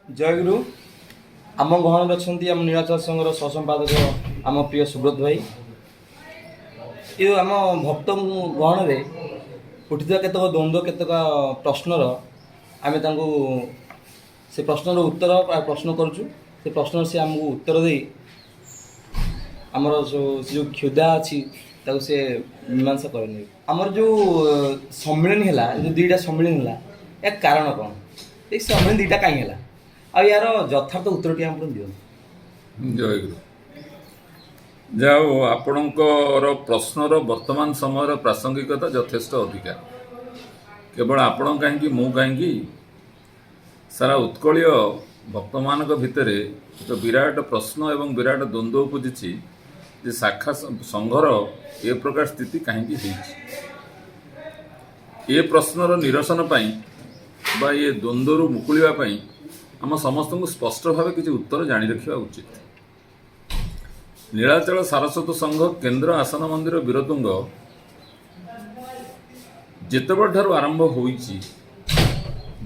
जयगुरु आम गहन अच्छा आम नीलाचल संघर सहसंपादक आम प्रिय सुब्रत भाई ये आम भक्त गहन में उठिथा केतक द्वंद्व केतक प्रश्नर आम से प्रश्नर उत्तर प्रश्न करुचु से प्रश्न से आमको उत्तर दे आमर जो क्षुधा अच्छी से मीमांसा करनी आमर जो सम्मिलन है जो दुईटा सम्मिलन है या कारण कौन ये सम्मिलन दुईटा कहीं है आ यार यथार्थ उत्तर टी आप दियो। जयगुरु जाओ आपणकर प्रश्नर वर्तमान समय प्रासंगिकता यथेष्ट अधिका केवल आपण कहीं मु कहीं सारा उत्कलीय भक्त मान भितर जो विराट प्रश्न एवं विराट द्वंद्व उपजी जे शाखा संघर ए प्रकार स्थिति कहीं ये प्रश्नर निरसन बा ये द्वंद्व मुकुलिया आम समस्त को स्पष्ट भाव किसी उत्तर जानी रखा उचित। नीलाचल सारस्वत संघ केन्द्र आसन मंदिर वीरतुंग जेतेबेल ठारू आरंभ होईची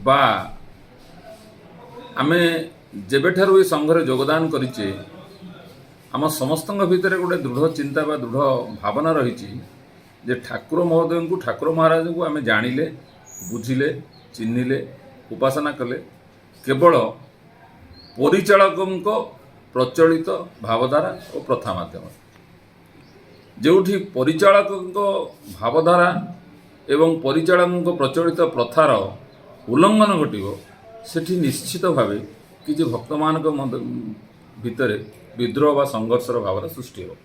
बा आमे जेबेठारू ये संघरे योगदान करिचे आम समस्त भितर गोटे दृढ़ चिंता बा दृढ़ भावना रही जे ठाकुर महोदय को ठाकुर महाराज को आमे जानिले बुझिले चिन्हिले उपासना कले केवल परिचालक प्रचलित भावधारा और प्रथा माध्यम जोठी परिचालक भावधारा एवं परिचालक प्रचलित प्रथार उल्लंघन घटो सेठी निश्चित भाव कि भक्त मान भितर विद्रोह व संघर्षर भावना सृष्टि हो।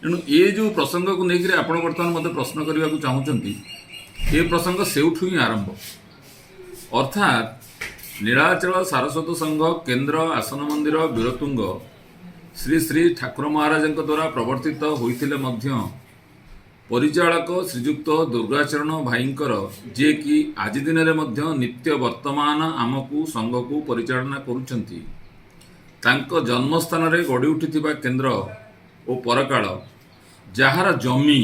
तेणु ये जो प्रसंग को लेकर आप बर्तमान मत प्रश्न करने को चाहते ये प्रसंग सेउठू ही आरंभ अर्थात नीलाचल सारस्वत संघ केन्द्र आसन मंदिर वीरतुंग श्री श्री ठाकुर महाराज द्वारा प्रवर्तित होते परिचालक श्रीजुक्त दुर्गाचरण भाईंकर जे कि आज दिन में नित्य वर्तमान आमको संघ को परिचालना करुछंती तांको जन्मस्थान रे गढ़ी उठिथिबा केन्द्र और परकाल जहार जमी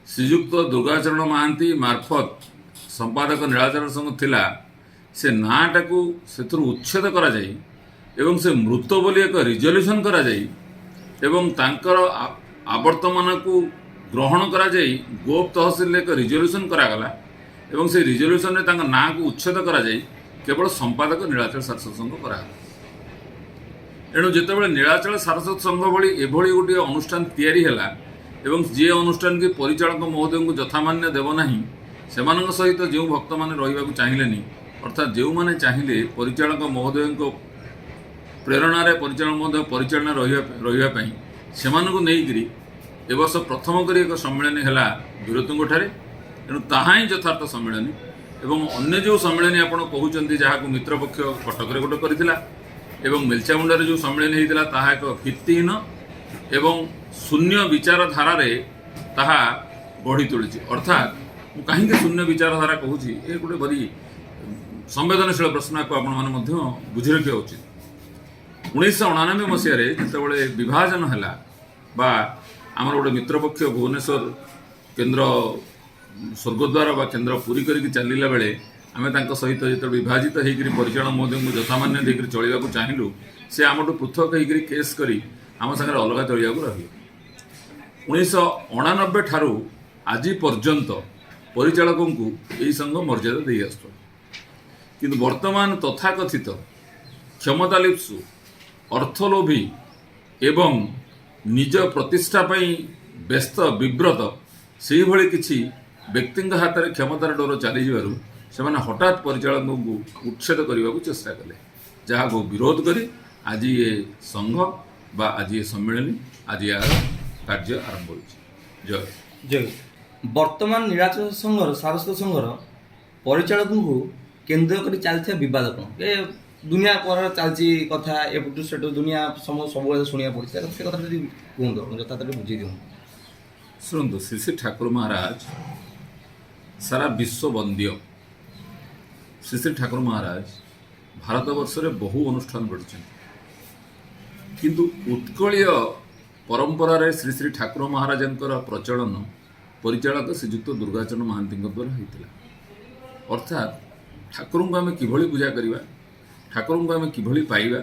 श्रीजुक्त दुर्गाचरण महांती मार्फत संपादक नीलाचल संघ थिला से नाटा को से उच्छेद करा जाई एवं से मृत बोली एक रिजोल्यूशन करा जाई एवं तांकर आवर्तमान को ग्रहण करा जाई गोप तहसील एक रिजोल्यूशन करागला एवं से रिजोल्यूशन रे तांका ना को उच्छेद करा जाई केवल संपादक नीलाचल सारस्वत संघ करागला। एणु जेतेबेले नीलाचल सारस्वत संघ भली एभली गोटे अनुष्ठान तैयारी हैला एवं जे अनुष्ठान के परिचालक महोदय को यथामान्य देव नाही सेमानक सहित जो भक्त मैंने रही चाहिए अर्थात जो मैंने चाहिए परिचालक महोदय प्रेरणा परिचालक महोदय परिचालना रही से नहीं वर्ष प्रथम कर एक सम्मेलन है वीरतुंग ठारे तेणु ताहा ही यथार्थ सम्मेलन एवं अन्य जो सम्मेलन आप कहते जहाँ मित्रपक्ष कटक गोटे कर मेलचामुंडा जो सम्मेलन होता एक भित्तिहीन एवं शून्य विचारधारा ताहा गढ़ी तोली अर्थात कहीं शून्य विचारधारा कहूँ ये गोटे बड़ी संवेदनशील प्रश्न को आपण बुझी रखा उचित। 1999 मसीह जितेबाला विभाजन है आमर गोटे मित्रपक्ष भुवनेश्वर केन्द्र स्वर्गद्वार बा केन्द्र पूरी करके चलला बेले आम सहित जो विभाजित होकर परिचालन महोदय को यथामान्य देकर चलने चाहिए से आम पृथक होकर केस करी आम सागर अलग चलिया रही 1989 ठारू आज पर्यंत परिचालकों को यही संघ मर्यादा दे आसु किंतु वर्तमान तथाकथित क्षमतालिप्सु अर्थलोभी एवं निज प्रतिष्ठा व्यस्त विव्रत से भली किसी व्यक्ति हाथ में क्षमतार डोर चली से हठात परिचालकों को उच्छेद करने को चेष्टा कले जहाँ को विरोध करी आज ये संघ बा आज ये सम्मेलन आज यार कार्य आरंभ हो। जय जय वर्तमान नीलाचल संघर सारस्वत संघर परिचालक को केन्द्र कर चलता बद कौन ये दुनिया पर चलती कथा एपटू से दुनिया सब शुणा पड़ी से कथा कहूँ यथार्थ बुझे दिखाँ। शुणु श्री श्री ठाकुर महाराज सारा विश्व वंद्य श्री श्री ठाकुर महाराज भारत वर्ष में बहु अनुष्ठान बढ़ी किंतु उत्कलीय परंपरार श्री श्री ठाकुर महाराज परिचालक श्रीजुक्त दुर्गाचरण महांती द्वारा होता अर्थात ଠାକୁରଙ୍କୁ ଆମେ କିଭଳି ପୂଜା କରିବା, ଠାକୁରଙ୍କୁ ଆମେ କିଭଳି ପାଇବା,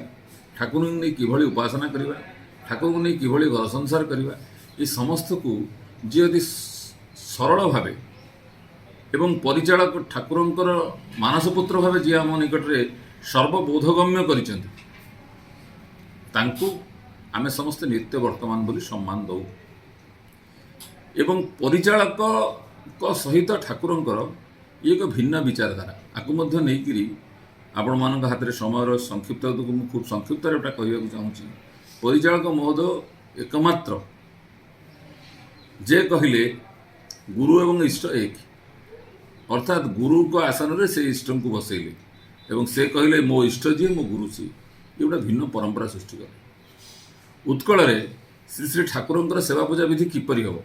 ଠାକୁରଙ୍କୁ ନେଇ କିଭଳି ଉପାସନା କରିବା, ଠାକୁରଙ୍କୁ ନେଇ କିଭଳି ଘର ସଂସାର କରିବା, ଏ ସମସ୍ତକୁ ଯିଏ ଯଦି ସରଳ ଭାବେ ଏବଂ ପରିଚାଳକ ଠାକୁରଙ୍କର ମାନସପୁତ୍ର ଭାବେ ଯିଏ ଆମ ନିକଟରେ ସର୍ବବୋଧଗମ୍ୟ କରିଛନ୍ତି, ତାଙ୍କୁ ଆମେ ସମସ୍ତେ ନିତ୍ୟ ବର୍ତ୍ତମାନ ବୋଲି ସମ୍ମାନ ଦେଉ। ଏବଂ ପରିଚାଳକଙ୍କ ସହିତ ଠାକୁରଙ୍କର ଇଏ ଏକ ଭିନ୍ନ ବିଚାରଧାରା, ଆକୁ ମଧ୍ୟ ନେଇକରି ଆପଣମାନଙ୍କ ହାତରେ ସମୟର ସଂକ୍ଷିପ୍ତ ହେତୁକୁ ମୁଁ ଖୁବ୍ ସଂକ୍ଷିପ୍ତରେ ଏଟା କହିବାକୁ ଚାହୁଁଛି। ପରିଚାଳକ ମହୋଦୟ ଏକମାତ୍ର ଯେ କହିଲେ ଗୁରୁ ଏବଂ ଇଷ୍ଟ ଏକ, ଅର୍ଥାତ୍ ଗୁରୁଙ୍କ ଆସନରେ ସେ ଇଷ୍ଟଙ୍କୁ ବସେଇଲେ ଏବଂ ସେ କହିଲେ ମୋ ଇଷ୍ଟ ଯିଏ ମୋ ଗୁରୁ ସିଏ। ଏ ଗୋଟେ ଭିନ୍ନ ପରମ୍ପରା ସୃଷ୍ଟି କଲେ। ଉତ୍କଳରେ ଶ୍ରୀ ଶ୍ରୀ ଠାକୁରଙ୍କର ସେବା ପୂଜା ବିଧି କିପରି ହେବ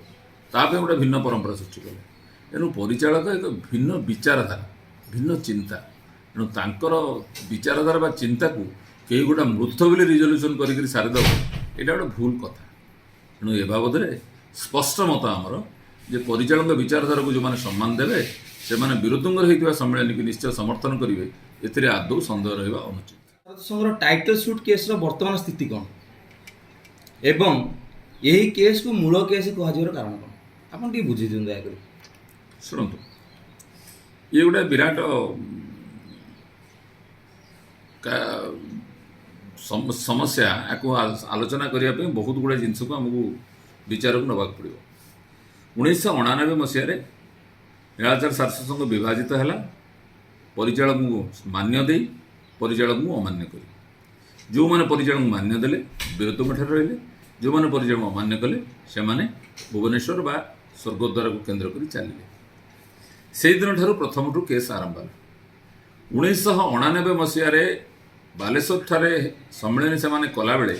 ତା ପାଇଁ ଗୋଟେ ଭିନ୍ନ ପରମ୍ପରା ସୃଷ୍ଟି କଲେ। ଏଣୁ ପରିଚାଳକ ଏକ ଭିନ୍ନ ବିଚାରଧାରା, ଭିନ୍ନ ଚିନ୍ତା। ଏଣୁ ତାଙ୍କର ବିଚାରଧାରା ବା ଚିନ୍ତାକୁ କେହି ଗୋଟେ ମୃତ ବୋଲି ରିଜଲ୍ୟୁସନ୍ କରିକି ସାରିଦେବ, ଏଇଟା ଗୋଟେ ଭୁଲ କଥା। ଏଣୁ ଏ ବାବଦରେ ସ୍ପଷ୍ଟ ମତ ଆମର ଯେ ପରିଚାଳକଙ୍କ ବିଚାରଧାରାକୁ ଯେଉଁମାନେ ସମ୍ମାନ ଦେବେ ସେମାନେ ବିରୋଧୀଙ୍କର ହୋଇଥିବା ସମ୍ମିଳନୀକୁ ନିଶ୍ଚୟ ସମର୍ଥନ କରିବେ, ଏଥିରେ ଆଦୌ ସନ୍ଦେହ ରହିବା ଅନୁଚିତ। ଭାରତ ସଂଘର ଟାଇଟଲ ସୁଟ୍ କେସ୍ର ବର୍ତ୍ତମାନ ସ୍ଥିତି କ'ଣ ଏବଂ ଏହି କେସ୍କୁ ମୂଳ କେସ୍ କୁହାଯିବାର କାରଣ କ'ଣ, ଆପଣ ଟିକେ ବୁଝେଇ ଦିଅନ୍ତୁ ଦୟାକରି। ଶୁଣନ୍ତୁ, ଇଏ ଗୋଟେ ବିରାଟ ସମସ୍ୟା। ଆକୁ ଆଲୋଚନା କରିବା ପାଇଁ ବହୁତ ଗୁଡ଼ାଏ ଜିନିଷକୁ ଆମକୁ ବିଚାରକୁ ନେବାକୁ ପଡ଼ିବ। 1999 ମସିହାରେ ନୀଳାଚଳ ସାରସ୍ୱତ ସଂଘ ବିଭାଜିତ ହେଲା, ପରିଚାଳକଙ୍କୁ ମାନ୍ୟ ଦେଇ ପରିଚାଳକଙ୍କୁ ଅମାନ୍ୟ କରି। ଯେଉଁମାନେ ପରିଚାଳକଙ୍କୁ ମାନ୍ୟ ଦେଲେ ବୀରତ୍ୱଙ୍କଠାରେ ରହିଲେ, ଯେଉଁମାନେ ପରିଚାଳକଙ୍କୁ ଅମାନ୍ୟ କଲେ ସେମାନେ ଭୁବନେଶ୍ୱର ବା ସ୍ୱର୍ଗଦ୍ୱାରକୁ କେନ୍ଦ୍ର କରି ଚାଲିଲେ। ସେହିଦିନଠାରୁ ପ୍ରଥମଠୁ କେସ୍ ଆରମ୍ଭ ହେଲା। 1999 ମସିହାରେ ବାଲେଶ୍ୱରଠାରେ ସମ୍ମିଳନୀ ସେମାନେ କଲାବେଳେ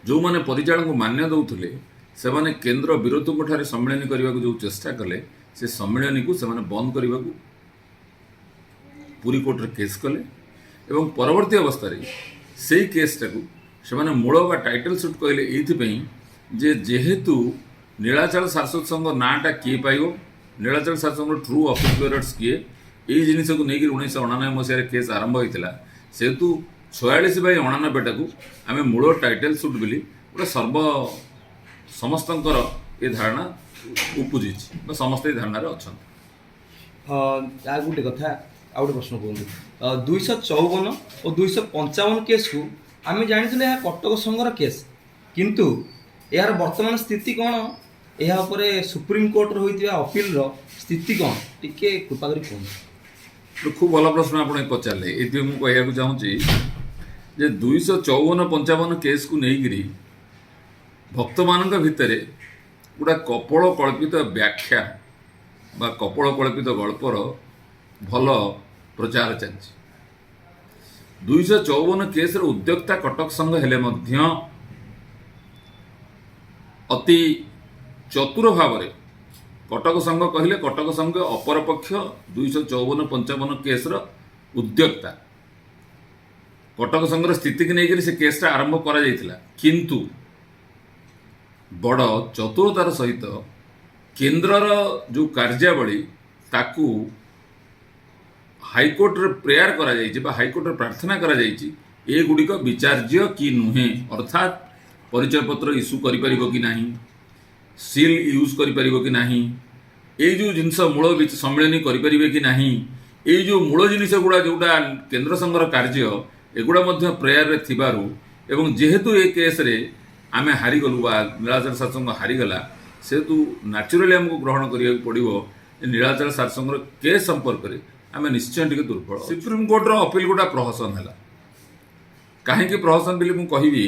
ଯେଉଁମାନେ ପରିଚାଳକଙ୍କୁ ମାନ୍ୟ ଦେଉଥିଲେ ସେମାନେ କେନ୍ଦ୍ର ବୀରତ୍ୱଙ୍କଠାରେ ସମ୍ମିଳନୀ କରିବାକୁ ଯେଉଁ ଚେଷ୍ଟା କଲେ, ସେ ସମ୍ମିଳନୀକୁ ସେମାନେ ବନ୍ଦ କରିବାକୁ ପୁରୀ କୋର୍ଟରେ କେସ୍ କଲେ ଏବଂ ପରବର୍ତ୍ତୀ ଅବସ୍ଥାରେ ସେଇ କେସ୍ଟାକୁ ସେମାନେ ମୂଳ ବା ଟାଇଟଲ୍ ସୁଟ୍ କହିଲେ ଏଇଥିପାଇଁ ଯେ ଯେହେତୁ ନୀଳାଚଳ ସାରସ୍ୱତ ସଂଘ ନାଁଟା କିଏ ପାଇବ, ନୀଳାଚଳ ସାରସ୍ୱତ ସଂଘର ଟ୍ରୁ ଅଫିସ୍ ବେରର୍ସ କିଏ, ଏଇ ଜିନିଷକୁ ନେଇକି 1999 ମସିହାରେ କେସ୍ ଆରମ୍ଭ ହୋଇଥିଲା। ସେହେତୁ 46/89ଟାକୁ ଆମେ ମୂଳ ଟାଇଟଲ୍ ସୁଟ୍ ବୋଲି ଗୋଟେ ସମସ୍ତଙ୍କର ଏ ଧାରଣା ଉପୁଜିଛି ବା ସମସ୍ତେ ଏ ଧାରଣାରେ ଅଛନ୍ତି। ଆଉ ଗୋଟେ କଥା, ଆଉ ଗୋଟେ ପ୍ରଶ୍ନ କୁହନ୍ତୁ। 254 ଓ 255 କେସ୍କୁ ଆମେ ଜାଣିଥିଲେ ଏହା କଟକ ସଂଘର କେସ୍, କିନ୍ତୁ ଏହାର ବର୍ତ୍ତମାନ ସ୍ଥିତି କ'ଣ, ଏହା ଉପରେ ସୁପ୍ରିମକୋର୍ଟର ହୋଇଥିବା ଅପିଲର ସ୍ଥିତି କ'ଣ, ଟିକେ କୃପା କରି କୁହନ୍ତୁ। ଖୁବ୍ ଭଲ ପ୍ରଶ୍ନ ଆପଣ ପଚାରିଲେ। ଏଥିପାଇଁ ମୁଁ କହିବାକୁ ଚାହୁଁଛି ଯେ 254-55 କେସ୍କୁ ନେଇକରି ଭକ୍ତମାନଙ୍କ ଭିତରେ ଗୋଟେ କପୋଳ କଳ୍ପିତ ବ୍ୟାଖ୍ୟା ବା କପୋଳ କଳ୍ପିତ ଗଳ୍ପର ଭଲ ପ୍ରଚାର ଚାଲିଛି। 254 କେସ୍ର ଉଦ୍ୟୋକ୍ତା କଟକ ସଂଘ ହେଲେ ମଧ୍ୟ ଅତି ଚତୁର ଭାବରେ କଟକ ସଂଘ କହିଲେ କଟକ ସଂଘ ଅପରପକ୍ଷ 254-55 କେସ୍ର ଉଦ୍ୟୋକ୍ତା। କଟକ ସଂଘର ସ୍ଥିତିକୁ ନେଇକରି ସେ କେସ୍ଟା ଆରମ୍ଭ କରାଯାଇଥିଲା, କିନ୍ତୁ ବଡ଼ ଚତୁରତାର ସହିତ କେନ୍ଦ୍ରର ଯେଉଁ କାର୍ଯ୍ୟାବଳୀ ତାକୁ ହାଇକୋର୍ଟରେ ପ୍ରେୟାର କରାଯାଇଛି ବା ହାଇକୋର୍ଟରେ ପ୍ରାର୍ଥନା କରାଯାଇଛି ଏଗୁଡ଼ିକ ବିଚାର୍ଯ୍ୟ କି ନୁହେଁ, ଅର୍ଥାତ୍ ପରିଚୟପତ୍ର ଇସ୍ୟୁ କରିପାରିବ କି ନାହିଁ, ସିଲ୍ ୟୁଜ୍ କରିପାରିବ କି ନାହିଁ, ଏଇ ଯେଉଁ ଜିନିଷ ମୂଳ ସମ୍ମିଳନୀ କରିପାରିବେ କି ନାହିଁ, ଏଇ ଯେଉଁ ମୂଳ ଜିନିଷ ଗୁଡ଼ା ଯେଉଁଟା କେନ୍ଦ୍ର ସଂଘର କାର୍ଯ୍ୟ ଏଗୁଡ଼ା ମଧ୍ୟ ପ୍ରେୟାରରେ ଥିବାରୁ ଏବଂ ଯେହେତୁ ଏ କେସ୍ରେ ଆମେ ହାରିଗଲୁ ବା ନୀଳାଚଳ ସାରସ୍ୱତ ହାରିଗଲା, ସେହେତୁ ନ୍ୟାଚୁରାଲି ଆମକୁ ଗ୍ରହଣ କରିବାକୁ ପଡ଼ିବ ଯେ ନୀଳାଚଳ ସାରସ୍ୱତର କେସ୍ ସମ୍ପର୍କରେ ଆମେ ନିଶ୍ଚୟ ଟିକେ ଦୁର୍ବଳ। ସୁପ୍ରିମକୋର୍ଟର ଅପିଲ ଗୋଟା ପ୍ରହସନ ହେଲା। କାହିଁକି ପ୍ରହସନ ବୋଲି ମୁଁ କହିବି,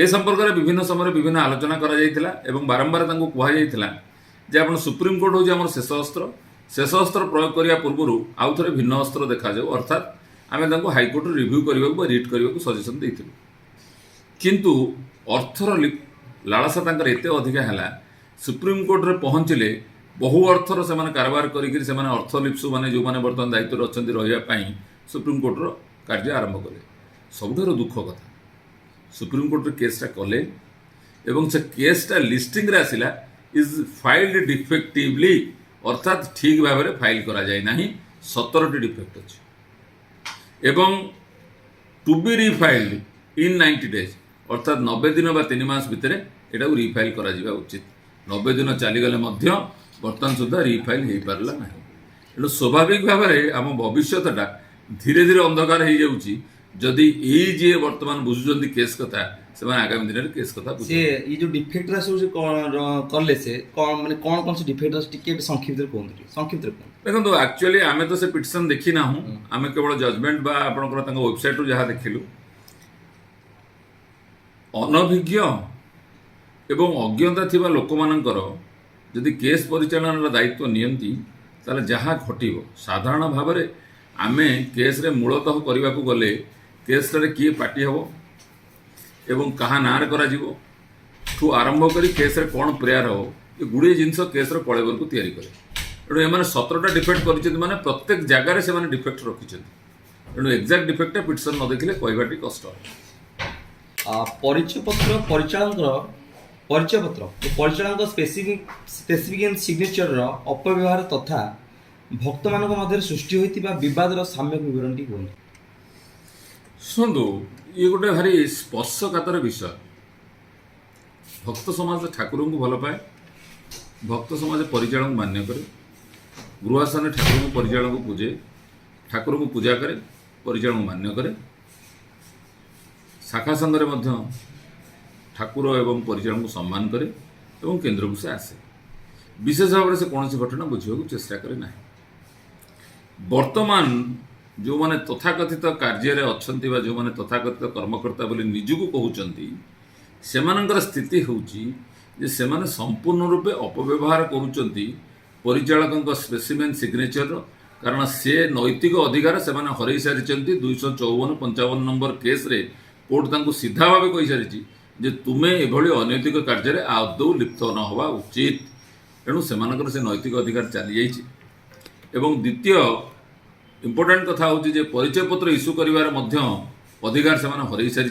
ଏ ସମ୍ପର୍କରେ ବିଭିନ୍ନ ସମୟରେ ବିଭିନ୍ନ ଆଲୋଚନା କରାଯାଇଥିଲା ଏବଂ ବାରମ୍ବାର ତାଙ୍କୁ କୁହାଯାଇଥିଲା ଯେ ଆପଣ ସୁପ୍ରିମକୋର୍ଟ ହେଉଛି ଆମର ଶେଷ ଅସ୍ତ୍ର, ଶେଷ ଅସ୍ତ୍ର ପ୍ରୟୋଗ କରିବା ପୂର୍ବରୁ ଆଉ ଥରେ ଭିନ୍ନ ଅସ୍ତ୍ର ଦେଖାଯାଉ, ଅର୍ଥାତ୍ ଆମେ ତାଙ୍କୁ ହାଇକୋର୍ଟରେ ରିଭ୍ୟୁ କରିବାକୁ ବା ରିଟ୍ କରିବାକୁ ସଜେସନ୍ ଦେଇଥିଲୁ। କିନ୍ତୁ ଅର୍ଥର ଲାଳସା ତାଙ୍କର ଏତେ ଅଧିକା ହେଲା, ସୁପ୍ରିମକୋର୍ଟରେ ପହଞ୍ଚିଲେ ବହୁ ଅର୍ଥର ସେମାନେ କାରବାର କରିକି ସେମାନେ ଅର୍ଥଲିପ୍ସୁ ମାନେ ଯେଉଁମାନେ ବର୍ତ୍ତମାନ ଦାୟିତ୍ୱରେ ଅଛନ୍ତି ରହିବା ପାଇଁ ସୁପ୍ରିମକୋର୍ଟର କାର୍ଯ୍ୟ ଆରମ୍ଭ କଲେ। ସବୁଠାରୁ ଦୁଃଖ କଥା, ସୁପ୍ରିମକୋର୍ଟରେ କେସ୍ଟା କଲେ ଏବଂ ସେ କେସ୍ଟା ଲିଷ୍ଟିଂରେ ଆସିଲା ଇଜ୍ ଫାଇଲ୍ଡ ଡିଫେକ୍ଟିଭଲି, ଅର୍ଥାତ୍ ଠିକ୍ ଭାବରେ ଫାଇଲ୍ କରାଯାଇ ନାହିଁ 17ଟି डिफेक्ट अच्छी एवं टू बी रिफाइल्ड इन 90 डेज अर्थात 90 दिन बा 3 मास भितर एटा रिफाइल करा जिबा उचित 90 दिन चली गले मध्य वर्तमान सुधा रिफाइल हो पारला ना एणु स्वाभाविक भाव में आम भविष्यटा धीरे धीरे अंधकार हो जाऊँगी जदि ये जी वर्तमान बुझुंट केस कथा से आगामी दिन में केस कथा से ये जो डिफेक्ट सब से कले से कौन माने कौन कौन से डिफेक्ट टिके संक्षिप्त कहते संक्षिप्त देखो एक्चुअली आम तो से पिटिशन देखी ना आम केवल जजमेंट बा आपनकर वेबसाइट रु जहाँ देखिलु अनभिज्ञ एवं अज्ञता थिबा लोक मानकर जदि केस परिचालन दायित्व नियंती ताले जहाँ घटिब साधारण भाव में आमे केस रे मूलतः करने को गले केस रे किए पार्टी हम एवं कहा नार करा जीवो ठू आरंभ करी केस रे कौन प्रेयर हो ये गुड़े जिनस केस रे कलेबर को तैयारी करे एणु एमाने 17टा डिफेक्ट कर माने प्रत्येक जगार से डिफेक्ट रखिछन्ति एणु एक्जाक्ट डिफेक्ट पिटिशन न देखिले कहबाटी कष्ट परिचय पत्र परिचालक स्पेसिफिक सिग्नेचर अपव्यवहार तथा भक्त मानक मध्य सृष्टि होइतिबा विवादर साम्यक विवरण टी कहूँ शुणु ये गोटे भारी स्पर्शकातर विषय भक्त समाज ठाकुर को भल पाए भक्त समाज परिचालन मान्य करे गृहासन ठाकुर को परिचालन को पूजे ठाकुर को पूजा करे परिचालन मान्य करे शाखा संघरे मध्य ठाकुर एवं परिचालन को सम्मान करे एवं केन्द्र को से आसे विशेष भाव से कौन घटना बुझा चेष्टा करे ना वर्तमान जो माने तथाकथित कार्य अच्छा जो माने तथाकथित कर्मकर्ता बोली निजको कहते सेमानंकर स्थिति होउची जे सेमाने संपूर्ण रूपे अपव्यवहार करुचंती परिचालक स्पेसिमेन सिग्नेचर कारण से नैतिक अधिकार से हरई सारी 254-55 नंबर केस रे कोर्ट तांको सीधा भाव कही सारी जे तुम्हें एभली अनैतिक कार्य आदौ लिप्त न हवा उचित एणु सेमानकर से नैतिक अधिकार चली जाइए एवं द्वितीय इम्पोर्टाट कथा हूँ जे परिचय पत्र इश्यू करिवार मध्य अधिकार से हरई सारी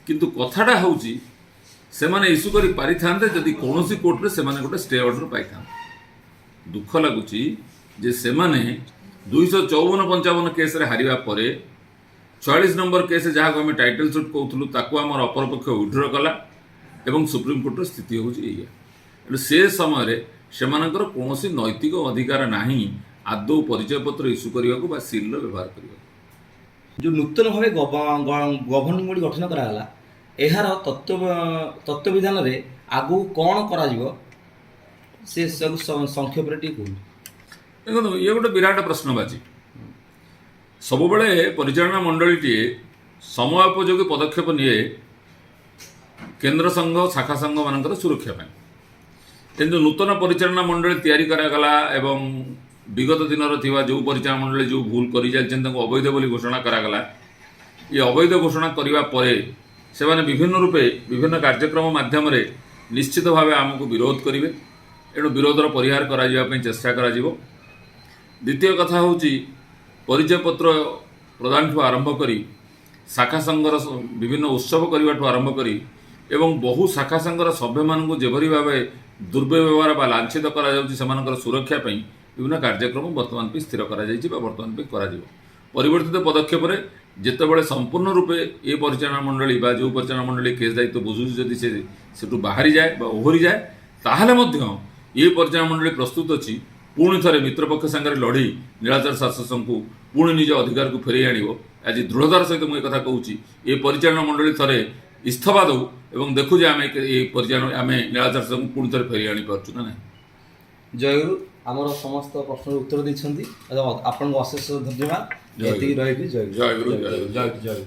किंतु कथाटा हूँ से इश्यू कर पारि था जदि कौन कोर्ट रे से गोटे स्टे ऑर्डर पाई था दुख लगुच जे से 254-55 केस रे हारिबा परे 44 नंबर केस जहाँ को आम टाइटल सुट कहूँ ताकू आम अपर पक्ष विड्र कला एवं सुप्रीम कोर्ट स्थिति हूँ या से समय से कौन नैतिक अधिकार नहीं आदौ परिचय पत्र इश्यू करने को सिल व्यवहार करने जो नूतन भाव गवर्निंग बॉडी गठन कराला एहार तत्व विधान रे आगु कौन करा जीवो से सब संक्षेप रे टिक देखो ये गोटे विराट प्रश्नबाजी सब बेले परिचालना मंडलीटी समयोपयोगी पदक्षेप निए केन्द्र संघ शाखा संघ मान सुरक्षा किंतु नूतन परिचालना मंडली तैयारी करागला एवं विगत दिन जो परिचालना मंडली जो भूल कर अवैध बोली घोषणा करागला ये अवैध घोषणा करने पर से विभिन्न रूपे विभिन्न कार्यक्रम माध्यम निश्चित भाव आमको विरोध करेंगे एणु विरोधर परिहार करा चेष्टा करा द्वितीय कथा हूँ परिचय पत्र प्रदान ठू आरंभ करी शाखा संघर विभिन्न उत्सव करने आरंभ करी एवं बहु शाखा संघर सभ्य मानू जेभली भाव दुर्व्यवहार बा लांछित कर सुरक्षा विभिन्न कार्यक्रम बर्तमान पे स्थिर बर्तमान पे परिवर्तित पदक्षेप जितेबाला संपूर्ण रूपे ये परिचालना मंडली बा जो परिचालना मंडली केस दायित्व बुझुची जदि से बाहरी जाए ओहरी जाए ताहले मध्य ये परिचालना मंडली प्रस्तुत अच्छी पुणी थे मित्रपक्ष सांगे लड़ी नीलाचल शासन को पुणी निज अधिकार को फेरई आण आज दृढ़तार सहित मुझे कथा कहूँ ये परिचालना मंडली थे इस्तफा दौ एवं देखु आम ये परिचालन आम नीलाचल शासन को पुणी थे फेरई आनी पार्छु ना जयगुरु आमर समस्त प्रश्न उत्तर देते आपन अशेष धन्यवाद। जय गुरु जय गुरु।